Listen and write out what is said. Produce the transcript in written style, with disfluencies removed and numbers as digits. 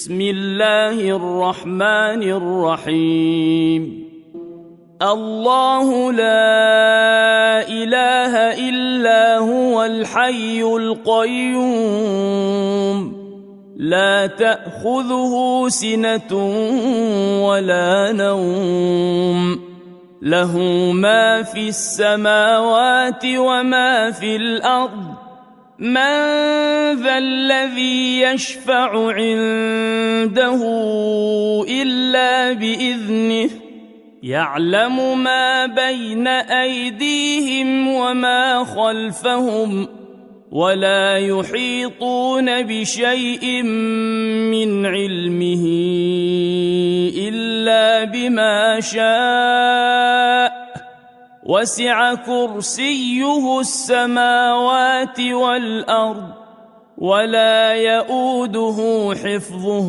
بسم الله الرحمن الرحيم الله لا إله إلا هو الحي القيوم لا تأخذه سنة ولا نوم له ما في السماوات وما في الأرض من ذا الذي يشفع عنده إلا بإذنه يعلم ما بين أيديهم وما خلفهم ولا يحيطون بشيء من علمه إلا بما شاء وسع كرسيه السماوات والأرض ولا يؤوده حفظهما